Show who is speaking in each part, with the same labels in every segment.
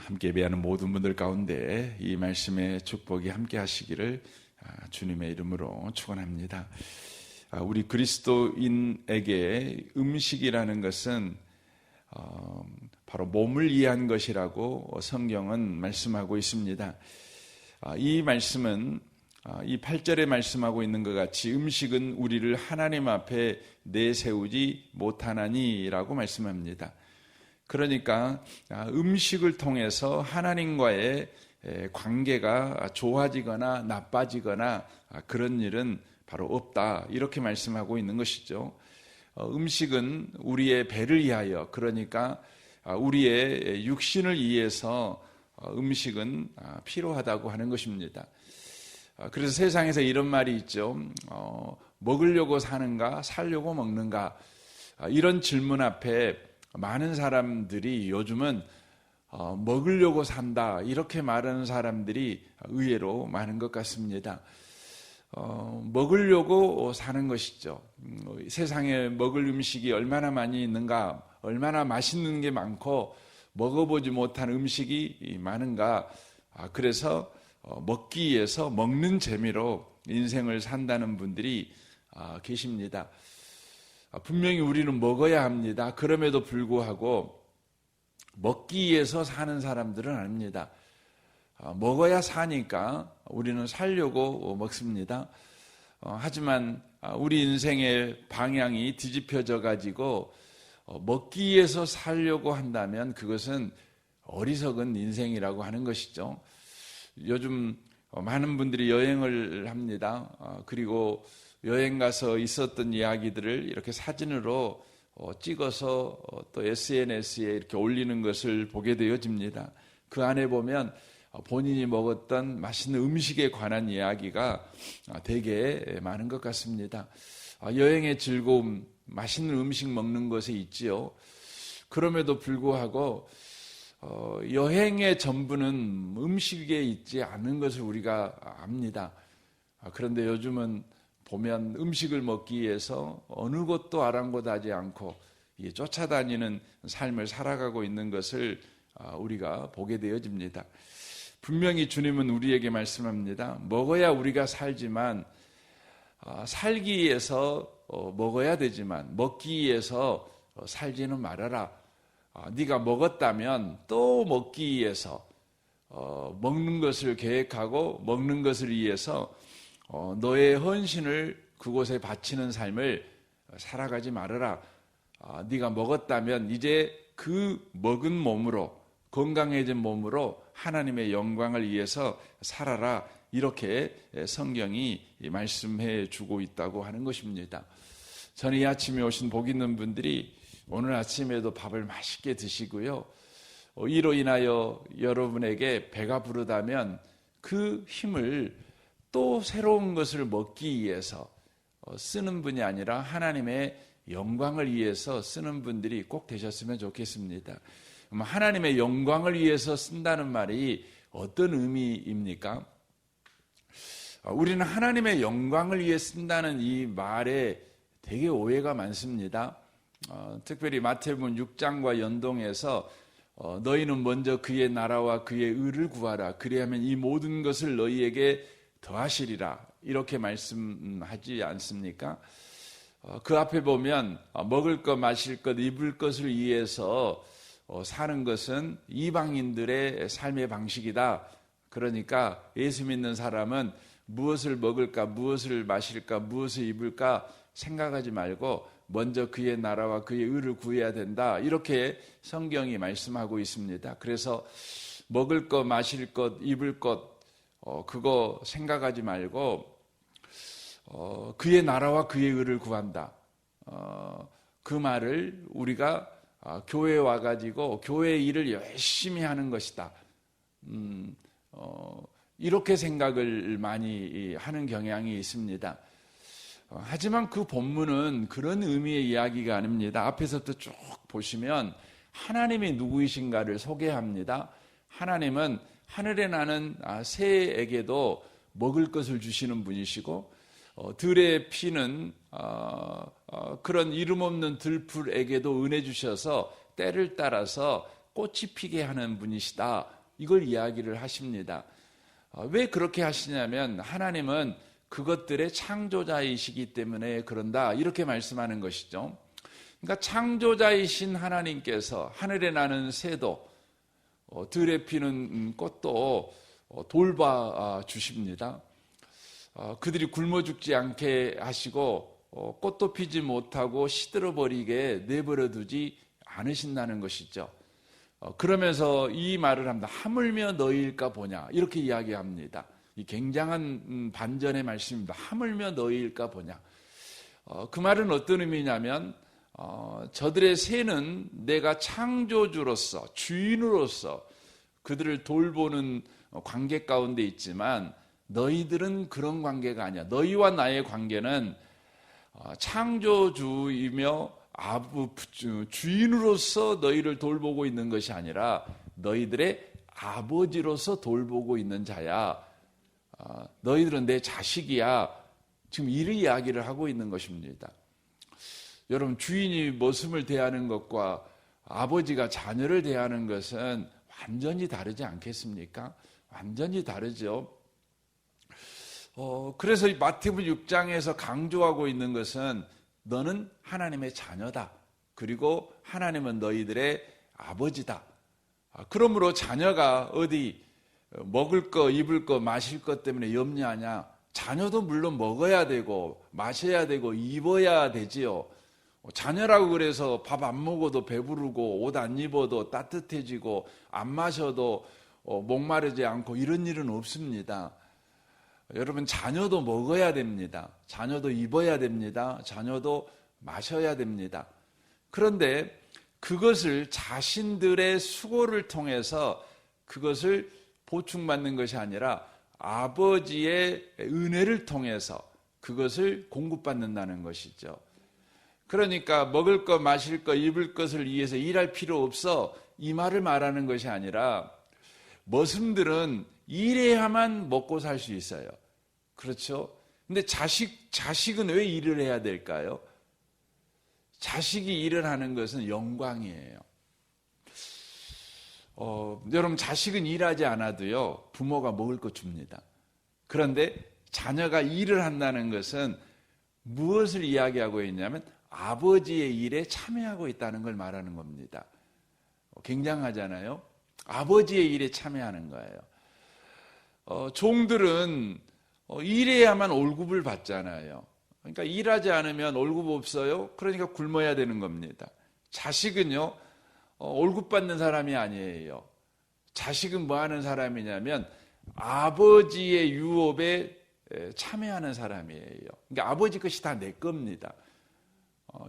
Speaker 1: 함께 예배하는 모든 분들 가운데 이 말씀의 축복이 함께 하시기를 주님의 이름으로 축원합니다. 우리 그리스도인에게 음식이라는 것은 바로 몸을 이해한 것이라고 성경은 말씀하고 있습니다. 이 말씀은 이 8절에 말씀하고 있는 것 같이 음식은 우리를 하나님 앞에 내세우지 못하나니라고 말씀합니다. 그러니까 음식을 통해서 하나님과의 관계가 좋아지거나 나빠지거나 그런 일은 바로 없다, 이렇게 말씀하고 있는 것이죠. 음식은 우리의 배를 위하여, 그러니까 우리의 육신을 위해서 음식은 필요하다고 하는 것입니다. 그래서 세상에서 이런 말이 있죠. 먹으려고 사는가 살려고 먹는가, 이런 질문 앞에 많은 사람들이 요즘은 먹으려고 산다, 이렇게 말하는 사람들이 의외로 많은 것 같습니다. 먹으려고 사는 것이죠. 세상에 먹을 음식이 얼마나 많이 있는가, 얼마나 맛있는 게 많고 먹어보지 못한 음식이 많은가. 그래서 먹기 위해서 먹는 재미로 인생을 산다는 분들이 계십니다. 분명히 우리는 먹어야 합니다. 그럼에도 불구하고 먹기 위해서 사는 사람들은 아닙니다. 먹어야 사니까 우리는 살려고 먹습니다. 하지만 우리 인생의 방향이 뒤집혀져 가지고 먹기 위해서 살려고 한다면 그것은 어리석은 인생이라고 하는 것이죠. 요즘 많은 분들이 여행을 합니다. 그리고 여행 가서 있었던 이야기들을 이렇게 사진으로 찍어서 또 SNS에 이렇게 올리는 것을 보게 되어집니다. 그 안에 보면 본인이 먹었던 맛있는 음식에 관한 이야기가 되게 많은 것 같습니다. 여행의 즐거움, 맛있는 음식 먹는 것에 있지요. 그럼에도 불구하고 여행의 전부는 음식에 있지 않는 것을 우리가 압니다. 그런데 요즘은 보면 음식을 먹기 위해서 어느 곳도 아랑곳하지 않고 쫓아다니는 삶을 살아가고 있는 것을 우리가 보게 되어집니다. 분명히 주님은 우리에게 말씀합니다. 먹어야 우리가 살지만 살기 위해서 먹어야 되지만 먹기 위해서 살지는 말아라. 네가 먹었다면 또 먹기 위해서 먹는 것을 계획하고 먹는 것을 위해서 너의 헌신을 그곳에 바치는 삶을 살아가지 말아라. 네가 먹었다면 이제 그 먹은 몸으로, 건강해진 몸으로 하나님의 영광을 위해서 살아라. 이렇게 성경이 말씀해 주고 있다고 하는 것입니다. 저는 이 아침에 오신 복 있는 분들이 오늘 아침에도 밥을 맛있게 드시고요, 이로 인하여 여러분에게 배가 부르다면 그 힘을 또 새로운 것을 먹기 위해서 쓰는 분이 아니라 하나님의 영광을 위해서 쓰는 분들이 꼭 되셨으면 좋겠습니다. 하나님의 영광을 위해서 쓴다는 말이 어떤 의미입니까? 우리는 하나님의 영광을 위해 쓴다는 이 말에 되게 오해가 많습니다. 특별히 마태복음 6장과 연동해서 너희는 먼저 그의 나라와 그의 의를 구하라. 그리하면 이 모든 것을 너희에게 더하시리라. 이렇게 말씀하지 않습니까? 그 앞에 보면 먹을 것, 마실 것, 입을 것을 위해서 사는 것은 이방인들의 삶의 방식이다. 그러니까 예수 믿는 사람은 무엇을 먹을까, 무엇을 마실까, 무엇을 입을까 생각하지 말고 먼저 그의 나라와 그의 의를 구해야 된다. 이렇게 성경이 말씀하고 있습니다. 그래서 먹을 것, 마실 것, 입을 것 그거 생각하지 말고 그의 나라와 그의 의를 구한다. 그 말을 우리가 교회에 와가지고 교회의 일을 열심히 하는 것이다. 이렇게 생각을 많이 하는 경향이 있습니다. 하지만 그 본문은 그런 의미의 이야기가 아닙니다. 앞에서부터 쭉 보시면 하나님이 누구이신가를 소개합니다. 하나님은 하늘에 나는 새에게도 먹을 것을 주시는 분이시고 들에 피는 그런 이름 없는 들풀에게도 은혜 주셔서 때를 따라서 꽃이 피게 하는 분이시다. 이걸 이야기를 하십니다. 왜 그렇게 하시냐면 하나님은 그것들의 창조자이시기 때문에 그런다. 이렇게 말씀하는 것이죠. 그러니까 창조자이신 하나님께서 하늘에 나는 새도 들에 피는 꽃도 돌봐 주십니다. 그들이 굶어 죽지 않게 하시고 꽃도 피지 못하고 시들어 버리게 내버려 두지 않으신다는 것이죠. 그러면서 이 말을 합니다. 하물며 너희일까 보냐 이렇게 이야기합니다. 이 굉장한 반전의 말씀입니다. 하물며 너희일까 보냐. 그 말은 어떤 의미냐면 저들의 새는 내가 창조주로서 주인으로서 그들을 돌보는 관계 가운데 있지만 너희들은 그런 관계가 아니야. 너희와 나의 관계는 창조주이며 주인으로서 너희를 돌보고 있는 것이 아니라 너희들의 아버지로서 돌보고 있는 자야. 너희들은 내 자식이야. 지금 이런 이야기를 하고 있는 것입니다. 여러분, 주인이 머슴을 대하는 것과 아버지가 자녀를 대하는 것은 완전히 다르지 않겠습니까? 완전히 다르죠. 그래서 마태복음 6장에서 강조하고 있는 것은 너는 하나님의 자녀다. 그리고 하나님은 너희들의 아버지다. 그러므로 자녀가 어디 먹을 거, 입을 거, 마실 것 때문에 염려하냐? 자녀도 물론 먹어야 되고 마셔야 되고 입어야 되지요. 자녀라고 그래서 밥 안 먹어도 배부르고 옷 안 입어도 따뜻해지고 안 마셔도 목마르지 않고 이런 일은 없습니다. 여러분, 자녀도 먹어야 됩니다. 자녀도 입어야 됩니다. 자녀도 마셔야 됩니다. 그런데 그것을 자신들의 수고를 통해서 그것을 보충받는 것이 아니라 아버지의 은혜를 통해서 그것을 공급받는다는 것이죠. 그러니까 먹을 것, 마실 것, 입을 것을 위해서 일할 필요 없어, 이 말을 말하는 것이 아니라 머슴들은 일해야만 먹고 살 수 있어요. 그렇죠? 근데 자식은 왜 일을 해야 될까요? 자식이 일을 하는 것은 영광이에요. 여러분, 자식은 일하지 않아도요, 부모가 먹을 거 줍니다. 그런데 자녀가 일을 한다는 것은 무엇을 이야기하고 있냐면 아버지의 일에 참여하고 있다는 걸 말하는 겁니다. 굉장하잖아요. 아버지의 일에 참여하는 거예요. 종들은 일해야만 월급을 받잖아요. 그러니까 일하지 않으면 월급 없어요. 그러니까 굶어야 되는 겁니다. 자식은요, 월급 받는 사람이 아니에요. 자식은 뭐 하는 사람이냐면 아버지의 유업에 참여하는 사람이에요. 그러니까 아버지 것이 다 내 겁니다.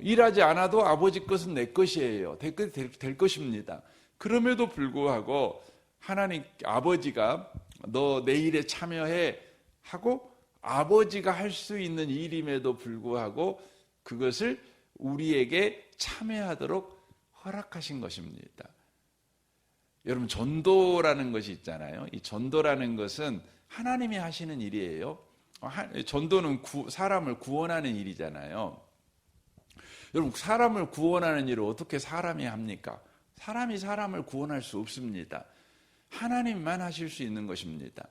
Speaker 1: 일하지 않아도 아버지 것은 내 것이에요. 될 것입니다. 그럼에도 불구하고 하나님 아버지가 너 내 일에 참여해 하고 아버지가 할 수 있는 일임에도 불구하고 그것을 우리에게 참여하도록 허락하신 것입니다. 여러분, 전도라는 것이 있잖아요. 이 전도라는 것은 하나님이 하시는 일이에요. 전도는 사람을 구원하는 일이잖아요. 여러분, 사람을 구원하는 일을 어떻게 사람이 합니까? 사람이 사람을 구원할 수 없습니다. 하나님만 하실 수 있는 것입니다.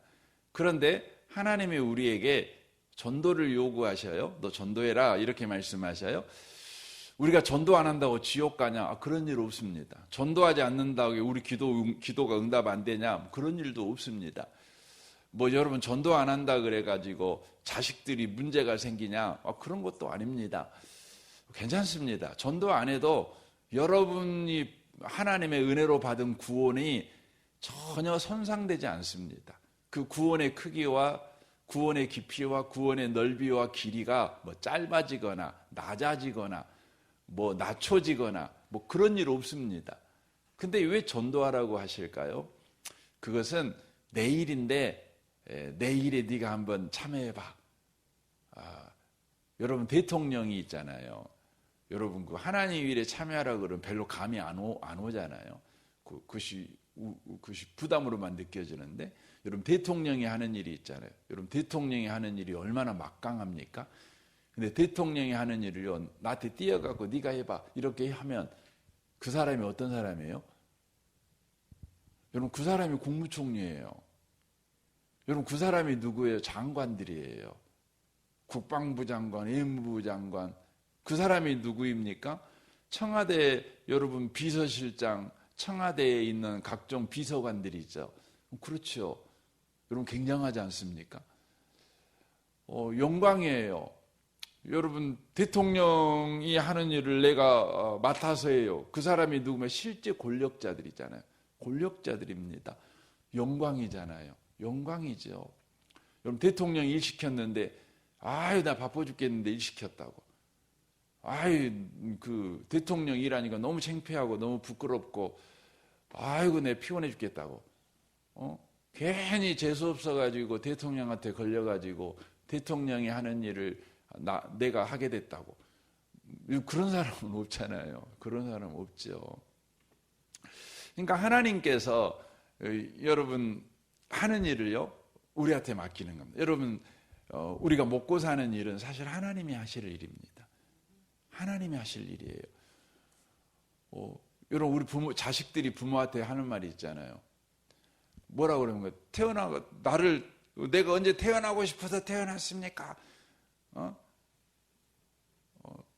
Speaker 1: 그런데 하나님이 우리에게 전도를 요구하셔요. 너 전도해라 이렇게 말씀하셔요. 우리가 전도 안 한다고 지옥 가냐? 그런 일 없습니다. 전도하지 않는다고 우리 기도가 응답 안 되냐? 그런 일도 없습니다. 여러분, 전도 안 한다 그래가지고 자식들이 문제가 생기냐? 그런 것도 아닙니다. 괜찮습니다. 전도 안 해도 여러분이 하나님의 은혜로 받은 구원이 전혀 손상되지 않습니다. 그 구원의 크기와 구원의 깊이와 구원의 넓이와 길이가 짧아지거나 낮아지거나 낮춰지거나 그런 일 없습니다. 근데 왜 전도하라고 하실까요? 그것은 내 일인데 내 일에 네가 한번 참여해봐. 여러분, 대통령이 있잖아요. 여러분, 그 하나님 일에 참여하라고 그러면 별로 감이 안 오잖아요. 그것이 부담으로만 느껴지는데, 여러분, 대통령이 하는 일이 있잖아요. 여러분, 대통령이 하는 일이 얼마나 막강합니까? 근데 대통령이 하는 일을요, 나한테 띄어갖고 네가 해봐 이렇게 하면 그 사람이 어떤 사람이에요? 여러분 그 사람이 국무총리예요. 여러분 그 사람이 누구예요? 장관들이에요. 국방부 장관, 외무부 장관. 그 사람이 누구입니까? 청와대 여러분 비서실장, 청와대에 있는 각종 비서관들이죠. 그렇죠. 여러분 굉장하지 않습니까? 영광이에요. 여러분 대통령이 하는 일을 내가 맡아서 해요. 그 사람이 누구면 실제 권력자들이잖아요. 권력자들입니다. 영광이잖아요. 영광이죠. 여러분 대통령이 일 시켰는데 아유 나 바빠 죽겠는데 일 시켰다고. 아유 그 대통령 일하니까 너무 창피하고 너무 부끄럽고 아이고 내 피곤해 죽겠다고. 괜히 재수 없어가지고 대통령한테 걸려가지고 대통령이 하는 일을 내가 하게 됐다고. 그런 사람은 없잖아요. 그런 사람은 없죠. 그러니까 하나님께서 여러분 하는 일을요 우리한테 맡기는 겁니다. 여러분 우리가 먹고 사는 일은 사실 하나님이 하실 일입니다. 하나님이 하실 일이에요. 여러분 우리 부모 자식들이 부모한테 하는 말이 있잖아요. 뭐라고 그러는 거예요? 내가 언제 태어나고 싶어서 태어났습니까?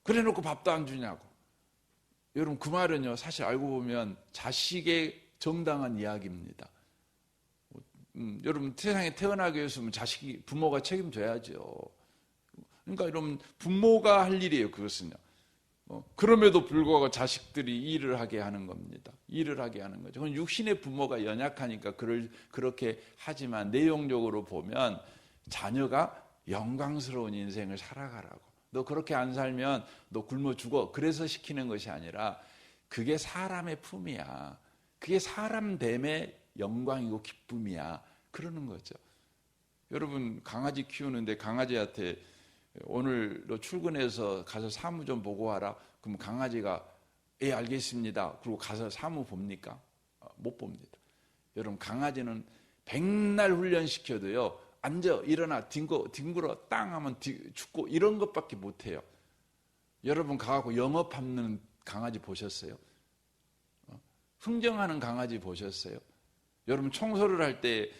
Speaker 1: 그래 놓고 밥도 안 주냐고. 여러분 그 말은요 사실 알고 보면 자식의 정당한 이야기입니다. 여러분 세상에 태어나게 했으면 부모가 책임져야죠. 그러니까 여러분 부모가 할 일이에요. 그것은요. 그럼에도 불구하고 자식들이 일을 하게 하는 겁니다. 일을 하게 하는 거죠. 그건 육신의 부모가 연약하니까 그렇게 하지만 내용적으로 보면 자녀가 영광스러운 인생을 살아가라고. 너 그렇게 안 살면 너 굶어 죽어. 그래서 시키는 것이 아니라 그게 사람의 품이야. 그게 사람됨의 영광이고 기쁨이야. 그러는 거죠. 여러분 강아지 키우는데 강아지한테 오늘 너 출근해서 가서 사무 좀 보고 와라. 그럼 강아지가 예 알겠습니다. 그리고 가서 사무 봅니까? 못 봅니다. 여러분 강아지는 백날 훈련시켜도요. 앉아 일어나 뒹굴어 땅 하면 죽고 이런 것밖에 못해요. 여러분 가고 영업하는 강아지 보셨어요? 흥정하는 강아지 보셨어요? 여러분 청소를 할 때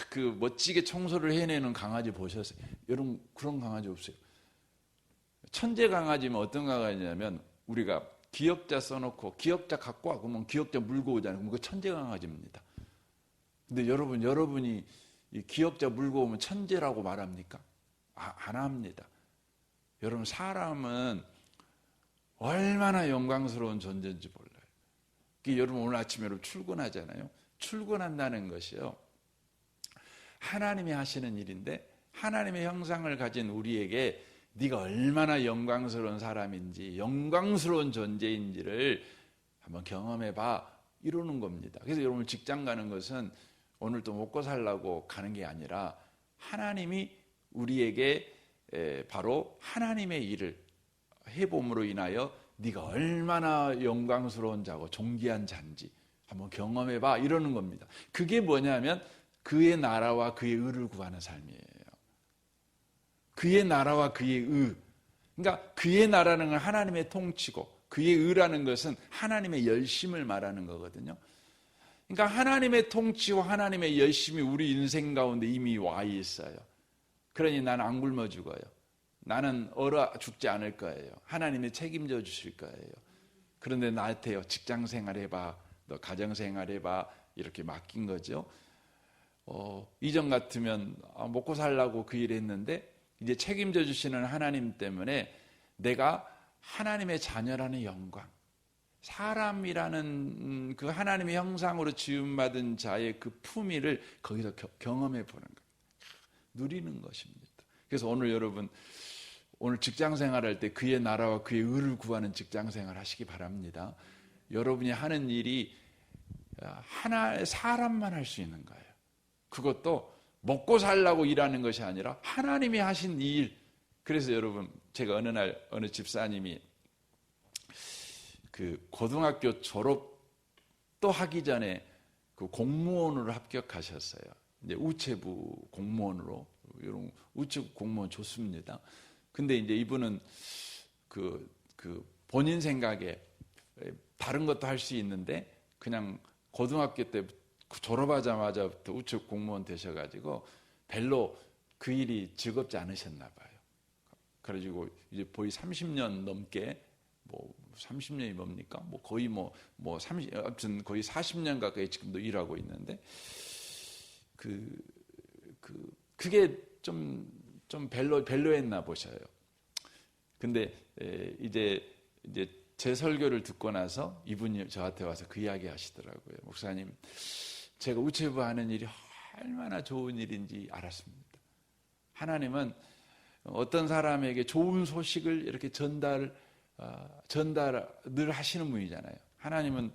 Speaker 1: 그 멋지게 청소를 해내는 강아지 보셨어요? 여러분 그런 강아지 없어요. 천재 강아지면 어떤 강아지냐면 우리가 기역자 써놓고 기역자 갖고 와 그러면 기역자 물고 오잖아요. 그럼 그거 천재 강아지입니다. 근데 여러분이 이 기역자 물고 오면 천재라고 말합니까? 안 합니다. 여러분 사람은 얼마나 영광스러운 존재인지 몰라요. 여러분 오늘 아침에 여러분 출근하잖아요. 출근한다는 것이요. 하나님이 하시는 일인데 하나님의 형상을 가진 우리에게 네가 얼마나 영광스러운 사람인지 영광스러운 존재인지를 한번 경험해봐 이러는 겁니다. 그래서 여러분 직장 가는 것은 오늘 또 먹고 살라고 가는 게 아니라 하나님이 우리에게 바로 하나님의 일을 해봄으로 인하여 네가 얼마나 영광스러운 자고 존귀한 자인지 한번 경험해봐 이러는 겁니다. 그게 뭐냐면 그의 나라와 그의 의를 구하는 삶이에요. 그의 나라와 그의 의. 그러니까 그의 나라는 건 하나님의 통치고 그의 의라는 것은 하나님의 열심을 말하는 거거든요. 그러니까 하나님의 통치와 하나님의 열심이 우리 인생 가운데 이미 와 있어요. 그러니 나는 안 굶어 죽어요. 나는 얼어 죽지 않을 거예요. 하나님이 책임져 주실 거예요. 그런데 나한테요. 직장 생활 해봐. 너 가정 생활 해봐. 이렇게 맡긴 거죠. 이전 같으면 먹고 살라고 그 일 했는데 이제 책임져 주시는 하나님 때문에 내가 하나님의 자녀라는 영광, 사람이라는 그 하나님의 형상으로 지음받은 자의 그 품위를 거기서 경험해 보는 거예요. 누리는 것입니다. 그래서 오늘 여러분 오늘 직장 생활할 때 그의 나라와 그의 의를 구하는 직장 생활 하시기 바랍니다. 여러분이 하는 일이 하나의 사람만 할 수 있는 거예요. 그것도 먹고 살라고 일하는 것이 아니라 하나님이 하신 이 일. 그래서 여러분 제가 어느 날 어느 집사님이 그 고등학교 졸업도 하기 전에 그 공무원으로 합격하셨어요. 이제 우체부 공무원으로. 여러분 우체부 공무원 좋습니다. 근데 이제 이분은 그 본인 생각에 다른 것도 할 수 있는데 그냥 고등학교 때 졸업하자마자부터 우측 공무원 되셔가지고 별로 그 일이 즐겁지 않으셨나 봐요. 그래가지고 이제 거의 30년 넘게, 뭐 30년이 뭡니까? 뭐 거의 아무튼 거의 40년 가까이 지금도 일하고 있는데, 그게 좀 별로했나 보셔요. 근데 이제 제 설교를 듣고 나서 이분이 저한테 와서 그 이야기 하시더라고요. 목사님, 제가 우체부 하는 일이 얼마나 좋은 일인지 알았습니다. 하나님은 어떤 사람에게 좋은 소식을 이렇게 전달을 늘 하시는 분이잖아요. 하나님은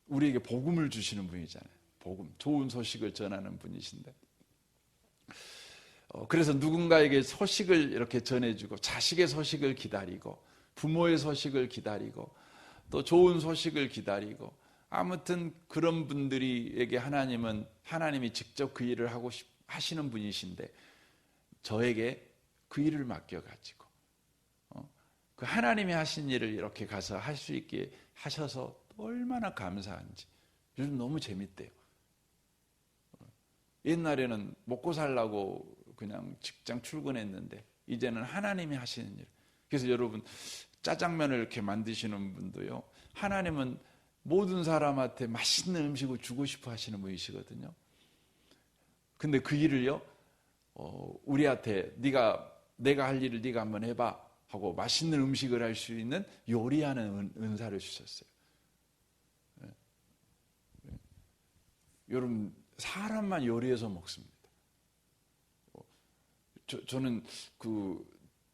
Speaker 1: 우리에게 복음을 주시는 분이잖아요. 복음, 좋은 소식을 전하는 분이신데, 그래서 누군가에게 소식을 이렇게 전해주고, 자식의 소식을 기다리고, 부모의 소식을 기다리고, 또 좋은 소식을 기다리고, 아무튼 그런 분들에게 하나님이 직접 그 일을 하시는 분이신데, 저에게 그 일을 맡겨가지고 그 하나님이 하신 일을 이렇게 가서 할 수 있게 하셔서 얼마나 감사한지 요즘 너무 재밌대요. 옛날에는 먹고 살라고 그냥 직장 출근했는데 이제는 하나님이 하시는 일. 그래서 여러분, 짜장면을 이렇게 만드시는 분도요, 하나님은 모든 사람한테 맛있는 음식을 주고 싶어 하시는 분이시거든요. 근데 그 일을요, 우리한테 내가 할 일을 네가 한번 해봐 하고 맛있는 음식을 할 수 있는 요리하는 은사를 주셨어요. 여러분, 사람만 요리해서 먹습니다. 저는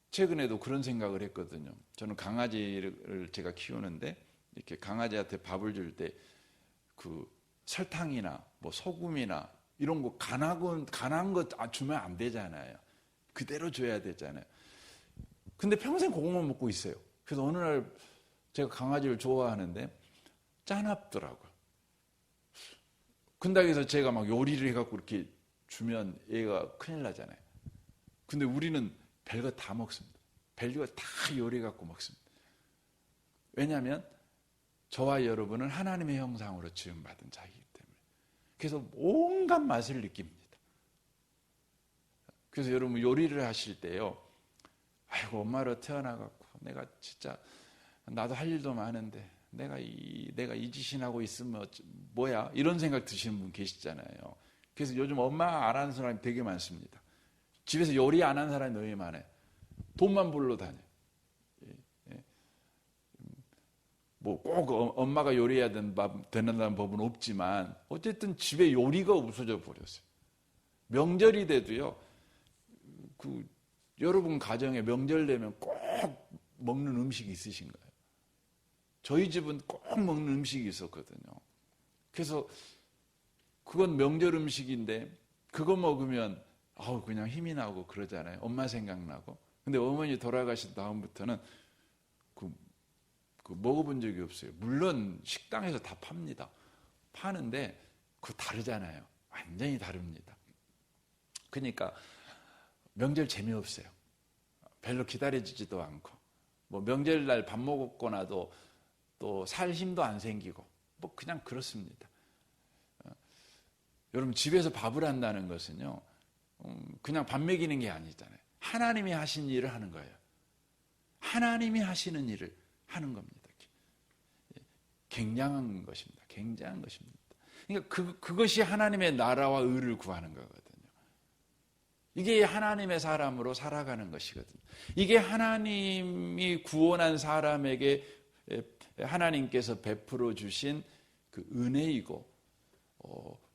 Speaker 1: 최근에도 그런 생각을 했거든요. 저는 강아지를 제가 키우는데, 이렇게 강아지한테 밥을 줄 때 설탕이나 뭐 소금이나 이런 거 간한 거 주면 안 되잖아요. 그대로 줘야 되잖아요. 근데 평생 그것만 먹고 있어요. 그래서 어느 날 제가 강아지를 좋아하는데 짠합더라고요. 근데 그래서 제가 막 요리를 해갖고 이렇게 주면 얘가 큰일 나잖아요. 근데 우리는 별거 다 먹습니다. 별거 다 요리해갖고 먹습니다. 왜냐하면 저와 여러분은 하나님의 형상으로 지음받은 자이기 때문에. 그래서 온갖 맛을 느낍니다. 그래서 여러분, 요리를 하실 때요, 아이고 엄마로 태어나갖고 내가 진짜 나도 할 일도 많은데 내가 이 짓이나 하고 있으면 뭐야, 이런 생각 드시는 분 계시잖아요. 그래서 요즘 엄마 안 하는 사람이 되게 많습니다. 집에서 요리 안 하는 사람이 너무 많아요. 돈만 벌러 다녀. 뭐 꼭 엄마가 요리해야 되는다는 법은 없지만 어쨌든 집에 요리가 없어져 버렸어요. 명절이 돼도요, 여러분 가정에 명절 되면 꼭 먹는 음식이 있으신가요? 저희 집은 꼭 먹는 음식이 있었거든요. 그래서 그건 명절 음식인데 그거 먹으면 그냥 힘이 나고 그러잖아요. 엄마 생각나고. 근데 어머니 돌아가신 다음부터는 먹어본 적이 없어요. 물론 식당에서 다 팝니다. 파는데 그거 다르잖아요. 완전히 다릅니다. 그러니까 명절 재미없어요. 별로 기다려지지도 않고, 뭐 명절날 밥 먹고 나도 또 살 힘도 안 생기고, 뭐 그냥 그렇습니다. 여러분, 집에서 밥을 한다는 것은요, 그냥 밥 먹이는 게 아니잖아요. 하나님이 하신 일을 하는 거예요. 하나님이 하시는 일을 하는 겁니다. 굉장한 것입니다. 굉장한 것입니다. 그러니까 그것이 하나님의 나라와 의를 구하는 거거든요. 이게 하나님의 사람으로 살아가는 것이거든요. 이게 하나님이 구원한 사람에게 하나님께서 베풀어 주신 그 은혜이고,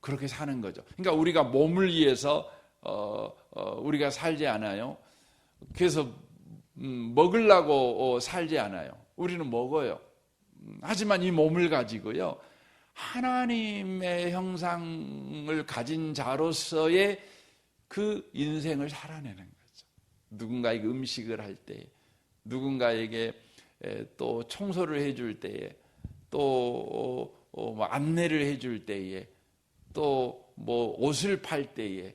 Speaker 1: 그렇게 사는 거죠. 그러니까 우리가 몸을 위해서 우리가 살지 않아요. 그래서 먹으려고 살지 않아요. 우리는 먹어요. 하지만 이 몸을 가지고요, 하나님의 형상을 가진 자로서의 그 인생을 살아내는 거죠. 누군가에게 음식을 할 때, 누군가에게 또 청소를 해줄 때에, 또 안내를 해줄 때에, 또 뭐 옷을 팔 때에,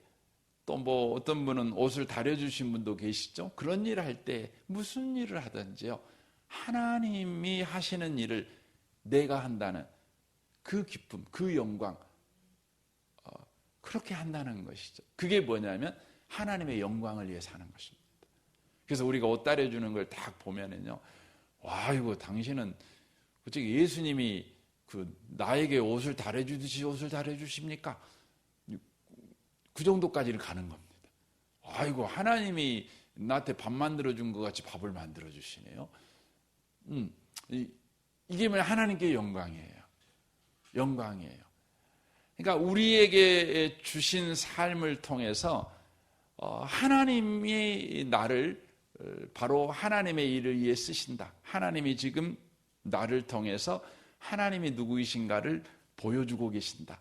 Speaker 1: 또 뭐 어떤 분은 옷을 다려주신 분도 계시죠. 그런 일을 할 때 무슨 일을 하든지요, 하나님이 하시는 일을 내가 한다는 그 기쁨, 그 영광, 그렇게 한다는 것이죠. 그게 뭐냐면 하나님의 영광을 위해 사는 것입니다. 그래서 우리가 옷 다려주는 걸 딱 보면은요, 와, 이거 당신은 어떻게 예수님이 나에게 옷을 다려주듯이 옷을 다려주십니까? 그 정도까지는 가는 겁니다. 아이고, 하나님이 나한테 밥 만들어준 것 같이 밥을 만들어주시네요. 이게 뭐 하나님께 영광이에요. 영광이에요. 그러니까 우리에게 주신 삶을 통해서 하나님이 나를 바로 하나님의 일을 위해 쓰신다. 하나님이 지금 나를 통해서 하나님이 누구이신가를 보여주고 계신다.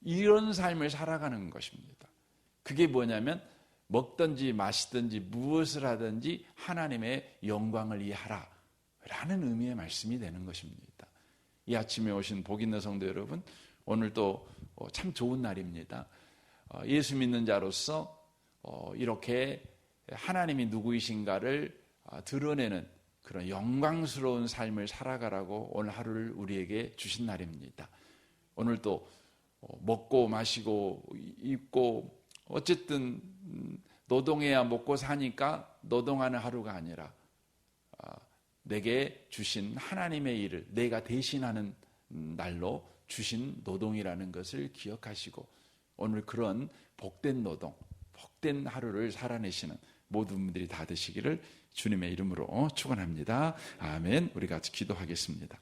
Speaker 1: 이런 삶을 살아가는 것입니다. 그게 뭐냐면 먹든지 마시든지 무엇을 하든지 하나님의 영광을 위해 하라 라는 의미의 말씀이 되는 것입니다. 이 아침에 오신 복 있는 성도 여러분, 오늘 또 참 좋은 날입니다. 예수 믿는 자로서 이렇게 하나님이 누구이신가를 드러내는 그런 영광스러운 삶을 살아가라고 오늘 하루를 우리에게 주신 날입니다. 오늘 또 먹고 마시고 입고 어쨌든 노동해야 먹고 사니까 노동하는 하루가 아니라 내게 주신 하나님의 일을 내가 대신하는 날로 주신 노동이라는 것을 기억하시고 오늘 그런 복된 노동, 복된 하루를 살아내시는 모든 분들이 다 되시기를 주님의 이름으로 축원합니다. 아멘. 우리 같이 기도하겠습니다.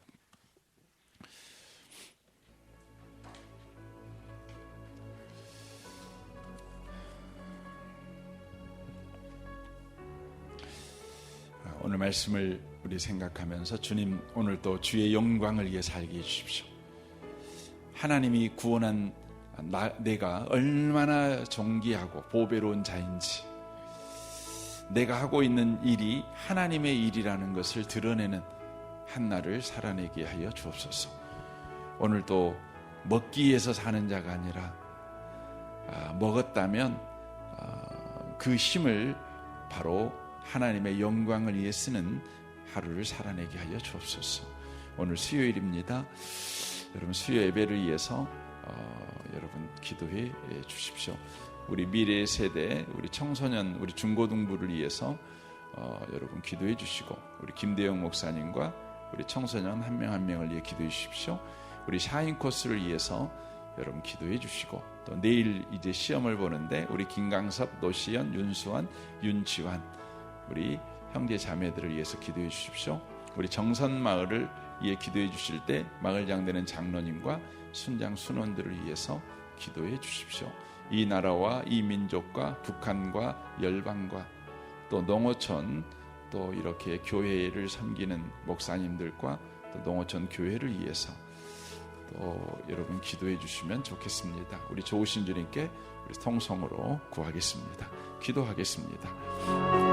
Speaker 1: 오늘 말씀을 우리 생각하면서 주님, 오늘 또 주의 영광을 위해 살게 해주십시오. 하나님이 구원한 내가 얼마나 존귀하고 보배로운 자인지, 내가 하고 있는 일이 하나님의 일이라는 것을 드러내는 한날을 살아내게 하여 주옵소서. 오늘도 먹기 위해서 사는 자가 아니라 먹었다면 그 힘을 바로 하나님의 영광을 위해 쓰는 하루를 살아내게 하여 주옵소서. 오늘 수요일입니다. 여러분 수요 예배를 위해서 여러분 기도해 주십시오. 우리 미래 세대, 우리 청소년, 우리 중고등부를 위해서 여러분 기도해 주시고, 우리 김대영 목사님과 우리 청소년 한 명 한 명을 위해 기도해 주십시오. 우리 샤인 코스를 위해서 여러분 기도해 주시고, 또 내일 이제 시험을 보는데 우리 김강섭, 노시연, 윤수환, 윤지환 우리 형제 자매들을 위해서 기도해 주십시오. 우리 정선마을을 위해 기도해 주실 때 마을장 되는 장로님과 순장 순원들을 위해서 기도해 주십시오. 이 나라와 이 민족과 북한과 열방과 또 농어촌, 또 이렇게 교회를 섬기는 목사님들과 또 농어촌 교회를 위해서 또 여러분 기도해 주시면 좋겠습니다. 우리 좋으신 주님께 우리 통성으로 구하겠습니다. 기도하겠습니다.